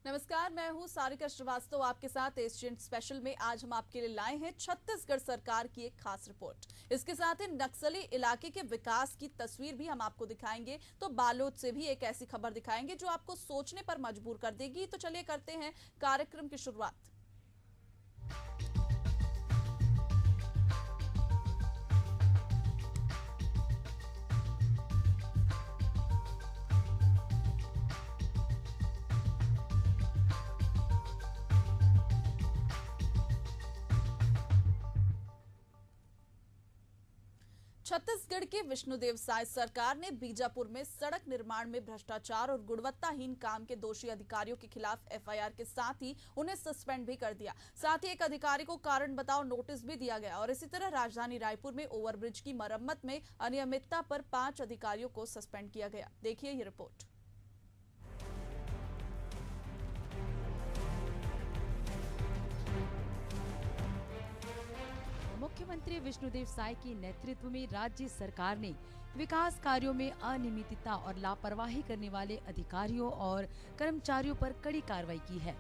नमस्कार, मैं हूं सारिका श्रीवास्तव आपके साथ एशियन स्पेशल में। आज हम आपके लिए लाए हैं छत्तीसगढ़ सरकार की एक खास रिपोर्ट। इसके साथ ही नक्सली इलाके के विकास की तस्वीर भी हम आपको दिखाएंगे। तो बालोद से भी एक ऐसी खबर दिखाएंगे जो आपको सोचने पर मजबूर कर देगी। तो चलिए करते हैं कार्यक्रम की शुरुआत। छत्तीसगढ़ के विष्णुदेव साय सरकार ने बीजापुर में सड़क निर्माण में भ्रष्टाचार और गुणवत्ताहीन काम के दोषी अधिकारियों के खिलाफ एफआईआर के साथ ही उन्हें सस्पेंड भी कर दिया। साथ ही एक अधिकारी को कारण बताओ नोटिस भी दिया गया। और इसी तरह राजधानी रायपुर में ओवरब्रिज की मरम्मत में अनियमितता पर 5 अधिकारियों को सस्पेंड किया गया। देखिए ये रिपोर्ट। मुख्यमंत्री विष्णुदेव साय के नेतृत्व में राज्य सरकार ने विकास कार्यों में अनियमितता और लापरवाही करने वाले अधिकारियों और कर्मचारियों पर कड़ी कार्रवाई की है।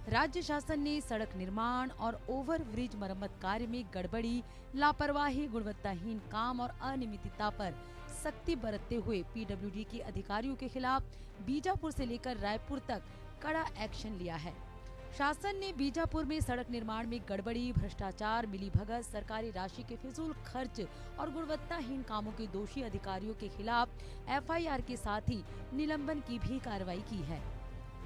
राज्य शासन ने सड़क निर्माण और ओवरब्रिज मरम्मत कार्य में गड़बड़ी, लापरवाही, गुणवत्ताहीन काम और अनियमितता पर सख्ती बरतते हुए पीडब्ल्यूडी के अधिकारियों के खिलाफ बीजापुर से लेकर रायपुर तक कड़ा एक्शन लिया है। शासन ने बीजापुर में सड़क निर्माण में गड़बड़ी, भ्रष्टाचार, मिलीभगत, सरकारी राशि के फिजूल खर्च और गुणवत्ताहीन कामों के दोषी अधिकारियों के खिलाफ एफआईआर के साथ ही निलंबन की भी कार्रवाई की है।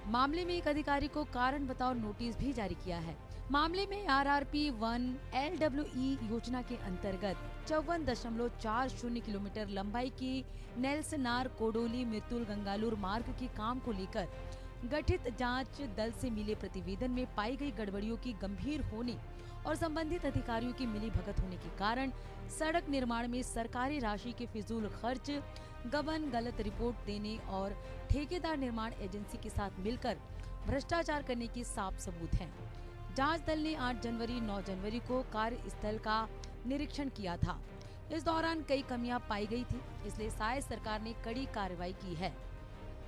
मामले में एक अधिकारी को कारण बताओ नोटिस भी जारी किया है। मामले में आरआरपी 1 LWE योजना के अंतर्गत 54.40 किलोमीटर लंबाई की नेल्सनार कोडोली मिर्तुल गंगालूर मार्ग के काम को लेकर गठित जांच दल से मिले प्रतिवेदन में पाई गई गड़बड़ियों की गंभीर होने और संबंधित अधिकारियों की मिलीभगत होने के कारण सड़क निर्माण में सरकारी राशि के फिजूल खर्च, गबन, गलत रिपोर्ट देने और ठेकेदार निर्माण एजेंसी के साथ मिलकर भ्रष्टाचार करने के साफ सबूत हैं। जांच दल ने 8 जनवरी 9 जनवरी को कार्यस्थल का निरीक्षण किया था। इस दौरान कई कमियां पाई गई थी, इसलिए साय सरकार ने कड़ी कार्रवाई की है।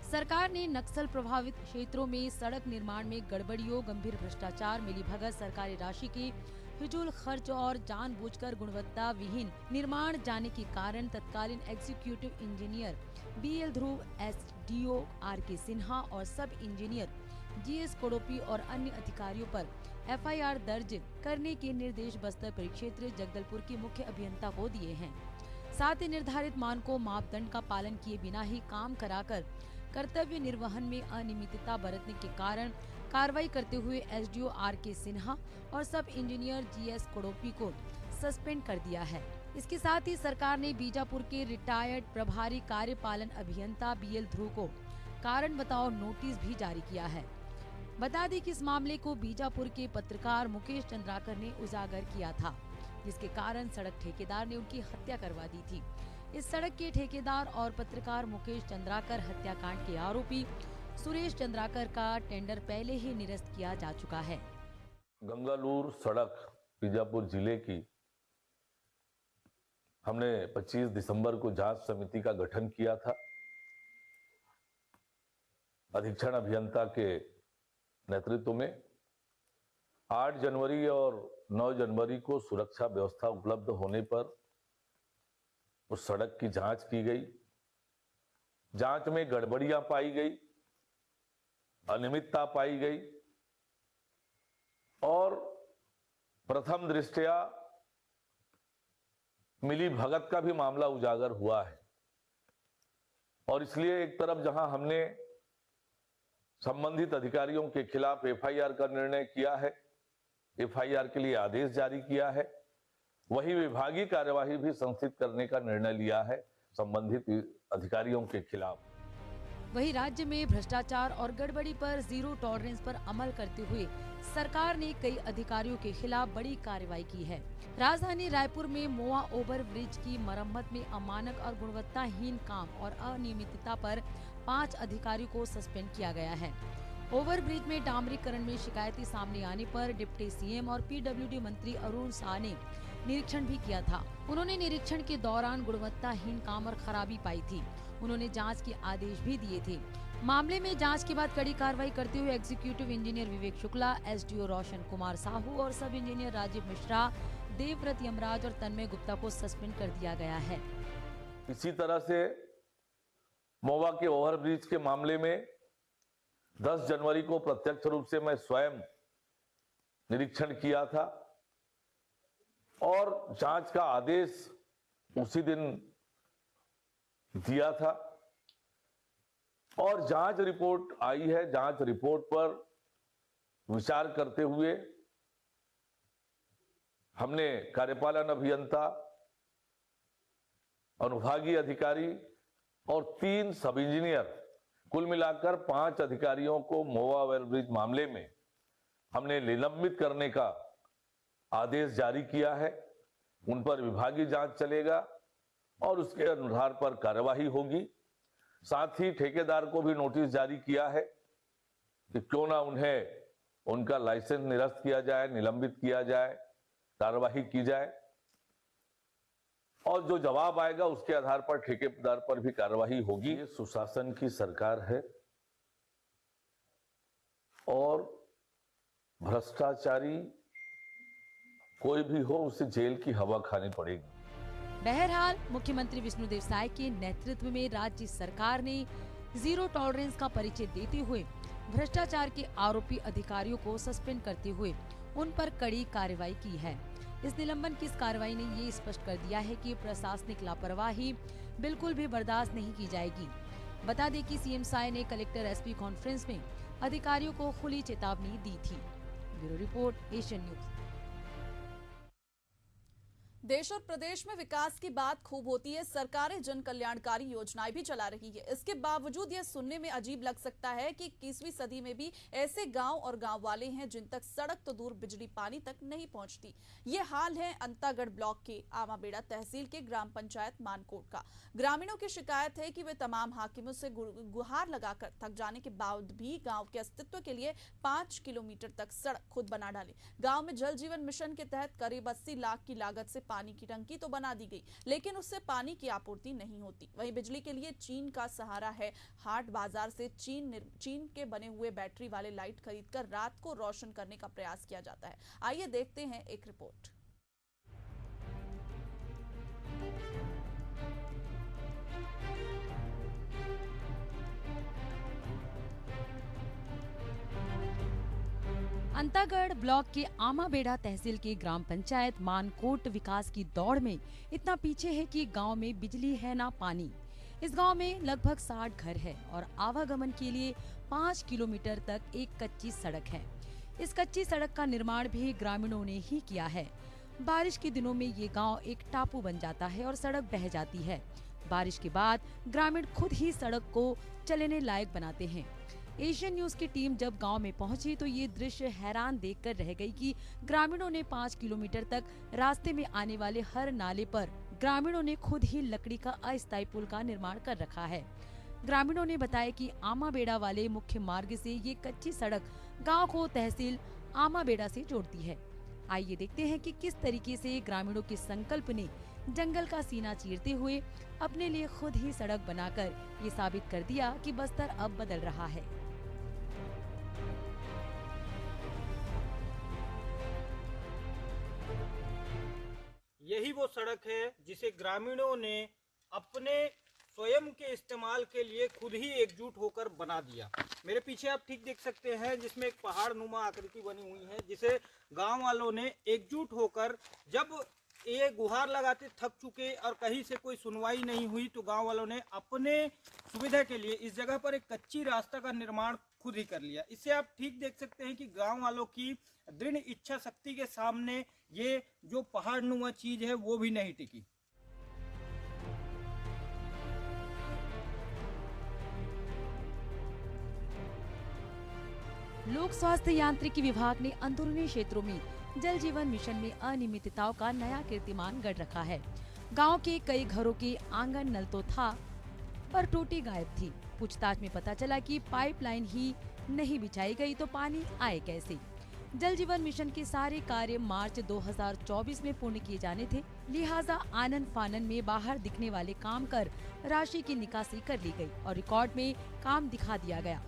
सरकार ने नक्सल प्रभावित क्षेत्रों में सड़क निर्माण में गड़बड़ियों, गंभीर भ्रष्टाचार, मिलीभगत, सरकारी राशि की फिजूल खर्च और जानबूझकर गुणवत्ता विहीन निर्माण जाने के कारण तत्कालीन एग्जीक्यूटिव इंजीनियर BL ध्रुव, SDO RK सिन्हा और सब इंजीनियर GS कोडोपी और अन्य अधिकारियों पर एफआईआर दर्ज करने के निर्देश बस्तर परिक्षेत्र जगदलपुर के मुख्य अभियंता को दिए हैं। साथ ही निर्धारित मानकों, मापदंड का पालन किए बिना ही काम कराकर कर्तव्य निर्वहन में अनियमितता बरतने के कारण कार्रवाई करते हुए SDO RK सिन्हा और सब इंजीनियर GS कोडोपी को सस्पेंड कर दिया है। इसके साथ ही सरकार ने बीजापुर के रिटायर्ड प्रभारी कार्यपालन अभियंता BL ध्रुव को कारण बताओ नोटिस भी जारी किया है। बता दें कि इस मामले को बीजापुर के पत्रकार मुकेश चंद्राकर ने उजागर किया था, जिसके कारण सड़क ठेकेदार ने उनकी हत्या करवा दी थी। इस सड़क के ठेकेदार और पत्रकार मुकेश चंद्राकर हत्याकांड के आरोपी सुरेश चंद्राकर का टेंडर पहले ही निरस्त किया जा चुका है। गंगालूर सड़क बीजापुर जिले की हमने 25 दिसंबर को जांच समिति का गठन किया था। अधीक्षण अभियंता के नेतृत्व में 8 जनवरी और 9 जनवरी को सुरक्षा व्यवस्था उपलब्ध होने पर उस सड़क की जांच की गई। जांच में गड़बड़ियां पाई गई, अनियमितता पाई गई और प्रथम दृष्टया मिलीभगत का भी मामला उजागर हुआ है। और इसलिए एक तरफ जहां हमने संबंधित अधिकारियों के खिलाफ एफआईआर का निर्णय किया है, एफआईआर के लिए आदेश जारी किया है, वही विभागीय कार्यवाही भी संस्थित करने का निर्णय लिया है संबंधित अधिकारियों के खिलाफ। वही राज्य में भ्रष्टाचार और गड़बड़ी पर जीरो टॉलरेंस पर अमल करते हुए सरकार ने कई अधिकारियों के खिलाफ बड़ी कार्रवाई की है। राजधानी रायपुर में मोआ ओवर ब्रिज की मरम्मत में अमानक और गुणवत्ताहीन काम और अनियमितता पर 5 अधिकारियों को सस्पेंड किया गया है। ओवरब्रिज में डामरीकरण में शिकायतें सामने आने पर डिप्टी CM और PWD मंत्री अरुण शाह ने निरीक्षण भी किया था। उन्होंने निरीक्षण के दौरान गुणवत्ताहीन काम और खराबी पाई थी। उन्होंने जांच के आदेश भी दिए थे। मामले में जांच के बाद कड़ी कार्रवाई करते हुए एग्जीक्यूटिव इंजीनियर विवेक शुक्ला, एसडीओ रोशन कुमार साहू और सब इंजीनियर राजीव मिश्रा, देवव्रत यमराज और तन्मय गुप्ता को सस्पेंड कर दिया गया है। इसी तरह से मोवा के ओवरब्रिज के मामले में 10 जनवरी को प्रत्यक्ष रूप से मैं स्वयं निरीक्षण किया था और जांच का आदेश उसी दिन दिया था और जांच रिपोर्ट आई है। जांच रिपोर्ट पर विचार करते हुए हमने कार्यपालन अभियंता, अनुभागीय अधिकारी और 3 सब इंजीनियर, कुल मिलाकर 5 अधिकारियों को मोवा ओवरब्रिज मामले में हमने निलंबित करने का आदेश जारी किया है। उन पर विभागीय जांच चलेगा और उसके आधार पर कार्यवाही होगी। साथ ही ठेकेदार को भी नोटिस जारी किया है कि क्यों ना उन्हें उनका लाइसेंस निरस्त किया जाए, निलंबित किया जाए, कार्यवाही की जाए और जो जवाब आएगा उसके आधार पर ठेकेदार पर भी कार्यवाही होगी। ये सुशासन की सरकार है और भ्रष्टाचारी कोई भी हो उसे जेल की हवा खानी पड़ेगी। बहरहाल मुख्यमंत्री विष्णुदेव साय के नेतृत्व में राज्य सरकार ने जीरो टॉलरेंस का परिचय देते हुए भ्रष्टाचार के आरोपी अधिकारियों को सस्पेंड करते हुए उन पर कड़ी कार्रवाई की है। इस निलंबन की इस कार्रवाई ने ये स्पष्ट कर दिया है कि प्रशासनिक लापरवाही बिल्कुल भी बर्दाश्त नहीं की जाएगी। बता दें कि सीएम साय ने कलेक्टर एसपी कॉन्फ्रेंस में अधिकारियों को खुली चेतावनी दी थी। Bureau report, Asian news. देश और प्रदेश में विकास की बात खूब होती है, सरकारें जन कल्याणकारी योजनाएं भी चला रही है। इसके बावजूद यह सुनने में अजीब लग सकता है कि 21वीं सदी में भी ऐसे गांव और गांव वाले हैं जिन तक सड़क तो दूर बिजली पानी तक नहीं पहुंचती। ये हाल है अंतागढ़ ब्लॉक के आमाबेड़ा तहसील के ग्राम पंचायत मानकोट का। ग्रामीणों की शिकायत है कि वे तमाम हाकिमों से गुहार लगाकर थक जाने के बाद भी गाँव के अस्तित्व के लिए 5 किलोमीटर तक सड़क खुद बना डाले। गाँव में जल जीवन मिशन के तहत करीब 80 लाख की लागत से पानी की टंकी तो बना दी गई, लेकिन उससे पानी की आपूर्ति नहीं होती। वहीं बिजली के लिए चीन का सहारा है। हाट बाजार से चीन के बने हुए बैटरी वाले लाइट खरीदकर रात को रोशन करने का प्रयास किया जाता है। आइए देखते हैं एक रिपोर्ट। अंतागढ़ ब्लॉक के आमाबेड़ा तहसील के ग्राम पंचायत मानकोट विकास की दौड़ में इतना पीछे है कि गांव में बिजली है ना पानी। इस गांव में लगभग 60 घर है और आवागमन के लिए 5 किलोमीटर तक एक कच्ची सड़क है। इस कच्ची सड़क का निर्माण भी ग्रामीणों ने ही किया है। बारिश के दिनों में ये गांव एक टापू बन जाता है और सड़क बह जाती है। बारिश के बाद ग्रामीण खुद ही सड़क को चलने लायक बनाते हैं। एशियन न्यूज की टीम जब गांव में पहुंची तो ये दृश्य हैरान देखकर रह गई कि ग्रामीणों ने 5 किलोमीटर तक रास्ते में आने वाले हर नाले पर ग्रामीणों ने खुद ही लकड़ी का अस्थायी पुल का निर्माण कर रखा है। ग्रामीणों ने बताया कि आमाबेड़ा वाले मुख्य मार्ग से ये कच्ची सड़क गांव को तहसील आमाबेड़ा से जोड़ती है। आइए देखते हैं कि किस तरीके से ग्रामीणों के संकल्प ने जंगल का सीना चीरते हुए अपने लिए खुद ही सड़क बनाकर ये साबित कर दिया कि बस्तर अब बदल रहा है। यही वो सड़क है जिसे ग्रामीणों ने अपने स्वयं के इस्तेमाल के लिए खुद ही एकजुट होकर बना दिया। मेरे पीछे आप ठीक देख सकते हैं जिसमें एक पहाड़ नुमा आकृति बनी हुई है, जिसे गांव वालों ने एकजुट होकर जब ये गुहार लगाते थक चुके और कहीं से कोई सुनवाई नहीं हुई तो गांव वालों ने अपने सुविधा के लिए इस जगह पर एक कच्ची रास्ता का निर्माण खुद ही कर लिया। इससे आप ठीक देख सकते हैं कि गांव वालों की दृढ़ इच्छा शक्ति के सामने ये जो पहाड़ नुमा चीज है वो भी नहीं टिकी। लोक स्वास्थ्य यांत्रिकी विभाग ने अंदरूनी क्षेत्रों में जल जीवन मिशन में अनियमितताओं का नया कीर्तिमान गढ़ रखा है। गांव के कई घरों के आंगन नल तो था पर टोटी गायब थी। पूछताछ में पता चला कि पाइपलाइन ही नहीं बिछाई गई तो पानी आए कैसे। जल जीवन मिशन के सारे कार्य मार्च 2024 में पूर्ण किए जाने थे, लिहाजा आनन फानन में बाहर दिखने वाले काम कर राशि की निकासी कर ली गई और रिकॉर्ड में काम दिखा दिया गया।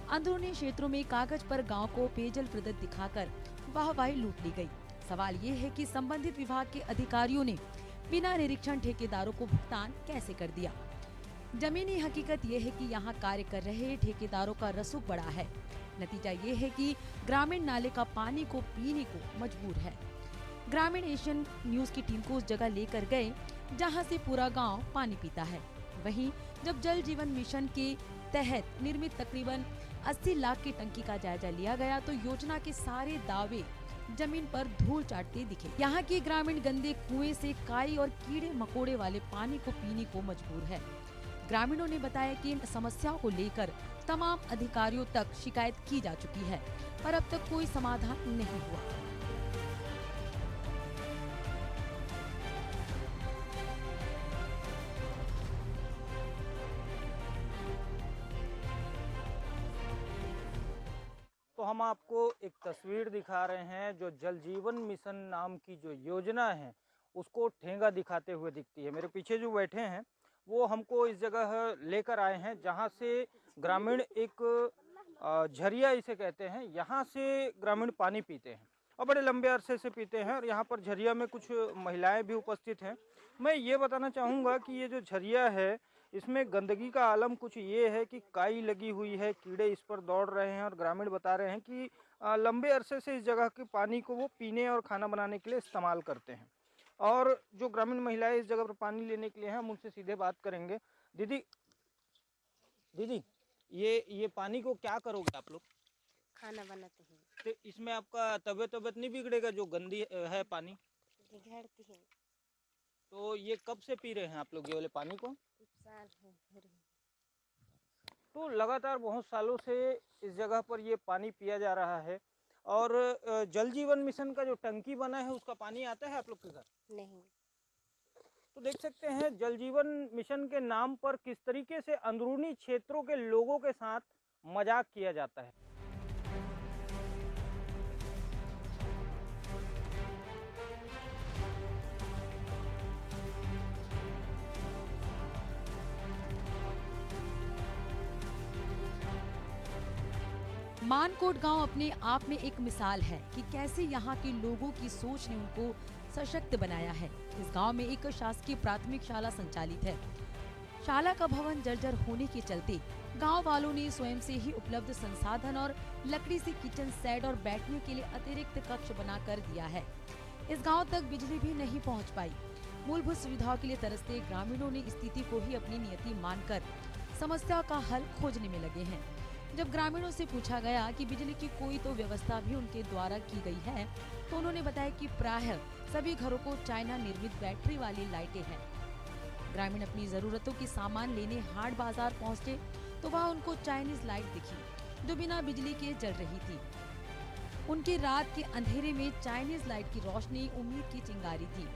अंदरूनी क्षेत्रों में कागज पर गांव को पेयजल प्रदत्त दिखाकर वाहवाही लूट ली गई। सवाल ये है कि संबंधित विभाग के अधिकारियों ने बिना निरीक्षण ठेकेदारों को भुगतान कैसे कर दिया। जमीनी हकीकत ये है कि यहाँ कार्य कर रहे ठेकेदारों का रसूख बड़ा है। नतीजा ये है कि ग्रामीण नाले का पानी को पीने को मजबूर है। ग्रामीण एशियन न्यूज की टीम को उस जगह लेकर गए जहाँ से पूरा गांव पानी पीता है। वहीं जब जल जीवन मिशन के तहत निर्मित तकरीबन 80 लाख की टंकी का जायजा लिया गया तो योजना के सारे दावे जमीन पर धूल चाटते दिखे। यहाँ के ग्रामीण गंदे कुएं से काई और कीड़े मकोड़े वाले पानी को पीने को मजबूर है। ग्रामीणों ने बताया कि इन समस्याओं को लेकर तमाम अधिकारियों तक शिकायत की जा चुकी है, पर अब तक कोई समाधान नहीं हुआ। तो हम आपको एक तस्वीर दिखा रहे हैं जो जल जीवन मिशन नाम की जो योजना है उसको ठेंगा दिखाते हुए दिखती है। मेरे पीछे जो बैठे हैं वो हमको इस जगह लेकर आए हैं जहां से ग्रामीण एक झरिया इसे कहते हैं, यहाँ से ग्रामीण पानी पीते हैं और बड़े लंबे अरसे से पीते हैं। और यहाँ पर झरिया में कुछ महिलाएं भी उपस्थित हैं। मैं ये बताना चाहूँगा कि ये जो झरिया है इसमें गंदगी का आलम कुछ ये है कि काई लगी हुई है, कीड़े इस पर दौड़ रहे हैं और ग्रामीण बता रहे हैं कि लंबे अरसे से इस जगह के पानी को वो पीने और खाना बनाने के लिए इस्तेमाल करते हैं। और जो ग्रामीण महिलाएं इस जगह पर पानी लेने के लिए हैं हम उनसे सीधे बात करेंगे। दीदी दीदी ये पानी को क्या करोगे आप लोग? खाना बनाते हैं। तो इसमें आपका तबीयत नहीं बिगड़ेगा जो गंदी है पानी? बिगड़ती है। तो ये कब से पी रहे हैं आप लोग ये वाले पानी को? कुछ साल हो घर में। तो लगातार बहुत सालों से इस जगह पर ये पानी पिया जा रहा है। और जल जीवन मिशन का जो टंकी बना है उसका पानी आता है आप लोग के घर? नहीं। तो देख सकते हैं जल जीवन मिशन के नाम पर किस तरीके से अंदरूनी क्षेत्रों के लोगों के साथ मजाक किया जाता है। मानकोट गांव अपने आप में एक मिसाल है कि कैसे यहाँ के लोगों की सोच ने उनको सशक्त बनाया है। इस गांव में एक शासकीय प्राथमिक शाला संचालित है। शाला का भवन जर्जर होने के चलते गांव वालों ने स्वयं से ही उपलब्ध संसाधन और लकड़ी से किचन सेट और बैठने के लिए अतिरिक्त कक्ष बना कर दिया है। इस गांव तक बिजली भी नहीं पहुंच पाई। मूलभूत सुविधाओं के लिए तरसते ग्रामीणों ने स्थिति को ही अपनी नियति मानकर समस्या का हल खोजने में लगे हैं। जब ग्रामीणों से पूछा गया कि बिजली की कोई तो व्यवस्था भी उनके द्वारा की गई है तो उन्होंने बताया कि प्रायः सभी घरों को चाइना निर्मित बैटरी वाली लाइटें हैं। ग्रामीण अपनी जरूरतों की सामान लेने हाट बाजार पहुंचे तो वहां उनको चाइनीज लाइट दिखी जो बिना बिजली के जल रही थी। उनकी रात के अंधेरे में चाइनीज लाइट की रोशनी उम्मीद की चिंगारी थी।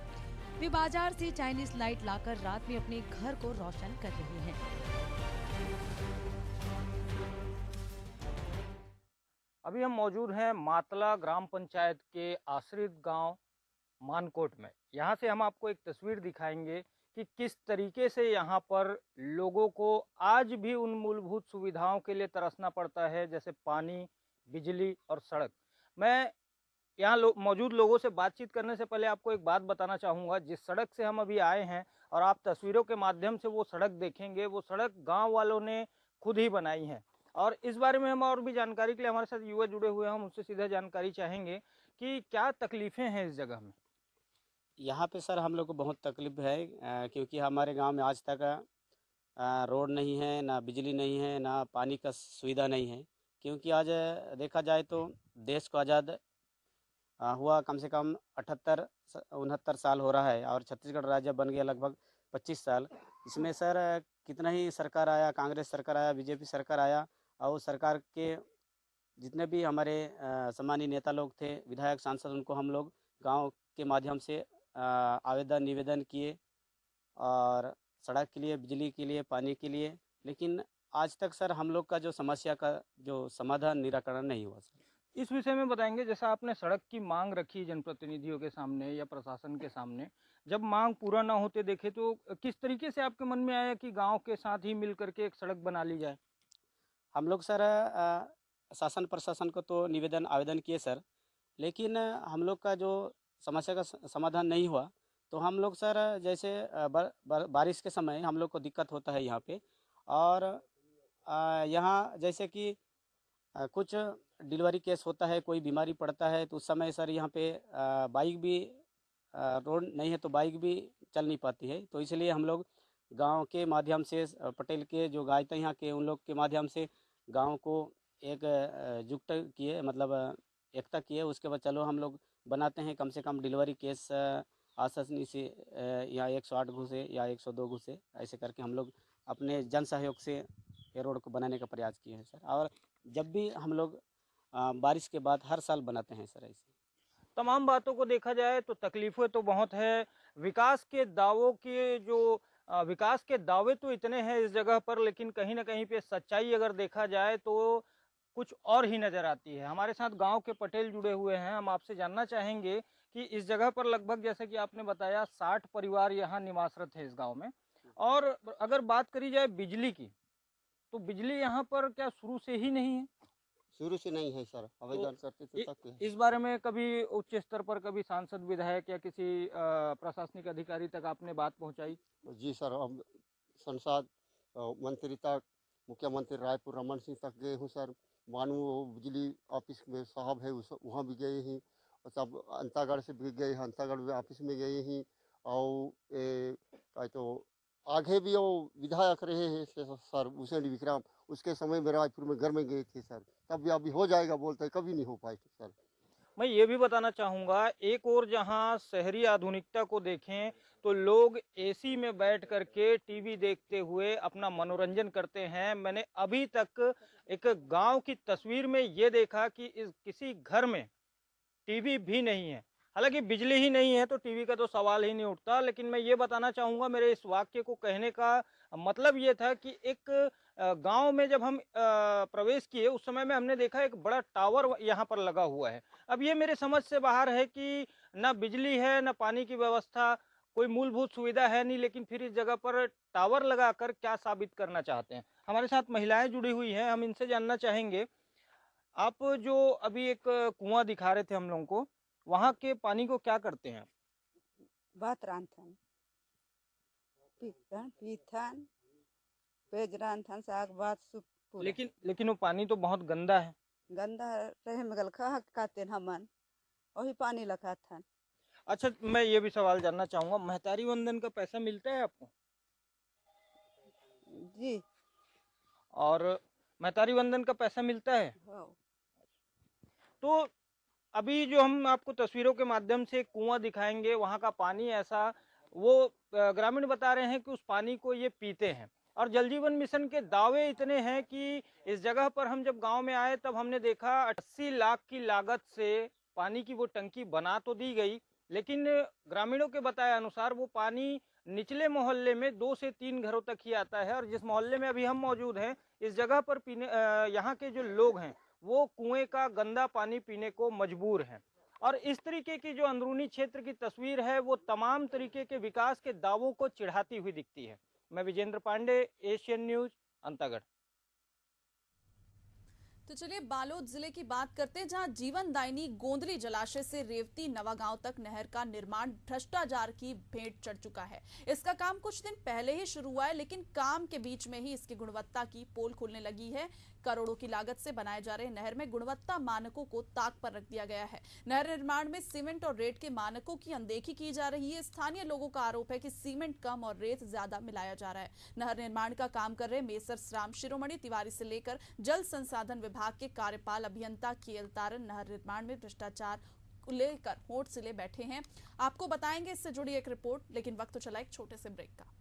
वे बाजार से चाइनीज लाइट लाकर रात में अपने घर को रोशन कर रहे हैं। अभी हम मौजूद हैं मातला ग्राम पंचायत के आश्रित गांव मानकोट में। यहाँ से हम आपको एक तस्वीर दिखाएंगे कि किस तरीके से यहाँ पर लोगों को आज भी उन मूलभूत सुविधाओं के लिए तरसना पड़ता है, जैसे पानी, बिजली और सड़क। मैं यहाँ मौजूद लोगों से बातचीत करने से पहले आपको एक बात बताना चाहूँगा। जिस सड़क से हम अभी आए हैं और आप तस्वीरों के माध्यम से वो सड़क देखेंगे, वो सड़क गाँव वालों ने खुद ही बनाई है। और इस बारे में हम और भी जानकारी के लिए हमारे साथ युवा जुड़े हुए हैं, हम उनसे सीधा जानकारी चाहेंगे कि क्या तकलीफें हैं इस जगह में। यहाँ पे सर हम लोग को बहुत तकलीफ है क्योंकि हमारे गांव में आज तक रोड नहीं है, ना बिजली नहीं है, ना पानी का सुविधा नहीं है। क्योंकि आज देखा जाए तो देश को आज़ाद हुआ कम से कम 78-69 साल हो रहा है और छत्तीसगढ़ राज्य बन गया लगभग 25 साल। इसमें सर कितना ही सरकार आया, कांग्रेस सरकार आया, बीजेपी सरकार आया, और सरकार के जितने भी हमारे सम्मानीय नेता लोग थे, विधायक, सांसद, उनको हम लोग गांव के माध्यम से आवेदन निवेदन किए और सड़क के लिए, बिजली के लिए, पानी के लिए, लेकिन आज तक सर हम लोग का जो समस्या का जो समाधान निराकरण नहीं हुआ सर। इस विषय में बताएंगे, जैसा आपने सड़क की मांग रखी जनप्रतिनिधियों के सामने या प्रशासन के सामने, जब मांग पूरा ना होते देखे तो किस तरीके से आपके मन में आया कि गांव के साथ ही मिल करके एक सड़क बना ली जाए? हम लोग सर शासन प्रशासन को तो निवेदन आवेदन किए सर, लेकिन हम लोग का जो समस्या का समाधान नहीं हुआ, तो हम लोग सर जैसे बारिश के समय हम लोग को दिक्कत होता है यहाँ पे। और यहाँ जैसे कि कुछ डिलीवरी केस होता है, कोई बीमारी पड़ता है, तो उस समय सर यहाँ पे बाइक भी रोड नहीं है तो बाइक भी चल नहीं पाती है। तो इसलिए हम लोग गांव के माध्यम से पटेल के जो गायता यहाँ के उन लोग के माध्यम से गांव को एक जुट किए, मतलब एकता किए। उसके बाद चलो हम लोग बनाते हैं कम से कम डिलीवरी केस आसानी से या 108 घुसे या 102 घुसे, ऐसे करके हम लोग अपने जन सहयोग से ये रोड को बनाने का प्रयास किए हैं सर। और जब भी हम लोग बारिश के बाद हर साल बनाते हैं सर ऐसे। तमाम बातों को देखा जाए तो तकलीफें तो बहुत है। विकास के दावों के जो विकास के दावे तो इतने हैं इस जगह पर, लेकिन कहीं ना कहीं पे सच्चाई अगर देखा जाए तो कुछ और ही नजर आती है। हमारे साथ गांव के पटेल जुड़े हुए हैं। हम आपसे जानना चाहेंगे कि इस जगह पर लगभग, जैसे कि आपने बताया, 60 परिवार यहाँ निवासरत है इस गांव में। और अगर बात करी जाए बिजली की, तो बिजली यहाँ पर क्या शुरू से ही नहीं है? शुरू से नहीं है सर, आवेदन करते थे तक है। इस बारे में कभी उच्च स्तर पर कभी सांसद, विधायक या किसी प्रशासनिक अधिकारी तक आपने बात पहुंचाई? जी सर, हम संसद मंत्री तक, मुख्यमंत्री रायपुर रमन सिंह तक गए हूँ सर। मानू बिजली ऑफिस में साहब है वहाँ भी गए हैं, और सब अंतागढ़ से भी गए हैं, अंतागढ़ ऑफिस में गए हैं। और तो आगे भी वो विधायक रहे हैं सर भूषण विक्रम, उसके समय में रायपुर में घर में गए थे सर, तब भी अभी हो जाएगा बोलते, कभी नहीं हो पाए सर। मैं ये भी बताना चाहूँगा, एक और जहाँ शहरी आधुनिकता को देखें तो लोग एसी में बैठ करके टीवी देखते हुए अपना मनोरंजन करते हैं। मैंने अभी तक एक गांव की तस्वीर में ये देखा कि किसी घर में टीवी भी नहीं है। हालांकि बिजली ही नहीं है तो टीवी का तो सवाल ही नहीं उठता। लेकिन मैं ये बताना चाहूँगा, मेरे इस वाक्य को कहने का मतलब ये था कि एक गांव में जब हम प्रवेश किए उस समय में हमने देखा एक बड़ा टावर यहाँ पर लगा हुआ है। अब ये मेरे समझ से बाहर है कि ना बिजली है, ना पानी की व्यवस्था, कोई मूलभूत सुविधा है नहीं, लेकिन फिर इस जगह पर टावर लगाकर क्या साबित करना चाहते हैं। हमारे साथ महिलाएं जुड़ी हुई हैं, हम इनसे जानना चाहेंगे। आप जो अभी एक कुआं दिखा रहे थे हम लोगों को, वहाँ के पानी को क्या करते हैं? भात रांधन, पीथन, पेज रांधन, साग भात सूप पूरा। लेकिन वो पानी तो बहुत गंदा है। गंदा रहे मगल खा खाते हमन, वही पानी लगा था। अच्छा, मैं ये भी सवाल जानना चाहूंगा, महतारी वंदन का पैसा मिलता है आपको? जी। और महतारी वंदन का पैसा मिलता है? तो अभी जो हम आपको तस्वीरों के माध्यम से कुआं दिखाएंगे, वहाँ का पानी ऐसा, वो ग्रामीण बता रहे हैं कि उस पानी को ये पीते हैं। और जल जीवन मिशन के दावे इतने हैं कि इस जगह पर हम जब गांव में आए तब हमने देखा 80 लाख की लागत से पानी की वो टंकी बना तो दी गई, लेकिन ग्रामीणों के बताए अनुसार वो पानी निचले मोहल्ले में 2 से 3 घरों तक ही आता है। और जिस मोहल्ले में अभी हम मौजूद हैं, इस जगह पर पीने यहाँ के जो लोग हैं वो कुएं का गंदा पानी पीने को मजबूर हैं। और इस तरीके की जो अंदरूनी क्षेत्र की तस्वीर है वो तमाम तरीके के विकास के दावों को चिढ़ाती हुई दिखती है। मैं विजेंद्र पांडे, एशियन न्यूज, अंतागढ़। तो चलिए बालोद जिले की बात करते हैं, जहां जीवनदायिनी गोंदली जलाशय से रेवती नवागांव तक नहर का निर्माण भ्रष्टाचार की भेंट चढ़ चुका है। इसका काम कुछ दिन पहले ही शुरू हुआ है, लेकिन काम के बीच में ही इसकी गुणवत्ता की पोल खुलने लगी है। करोड़ों की लागत से बनाए जा रहे नहर में गुणवत्ता मानकों को ताक पर रख दिया गया है। नहर निर्माण में सीमेंट और रेत के मानकों की अनदेखी की जा रही है। स्थानीय लोगों का आरोप है कि सीमेंट कम और रेत ज्यादा मिलाया जा रहा है। नहर निर्माण का काम कर रहे मेसर राम शिरोमणि तिवारी से लेकर जल संसाधन विभाग के कार्यपाल अभियंता केएल तारन नहर निर्माण में भ्रष्टाचार को लेकर होठ सिले बैठे हैं। आपको बताएंगे इससे जुड़ी एक रिपोर्ट, लेकिन वक्त तो चला एक छोटे से ब्रेक का।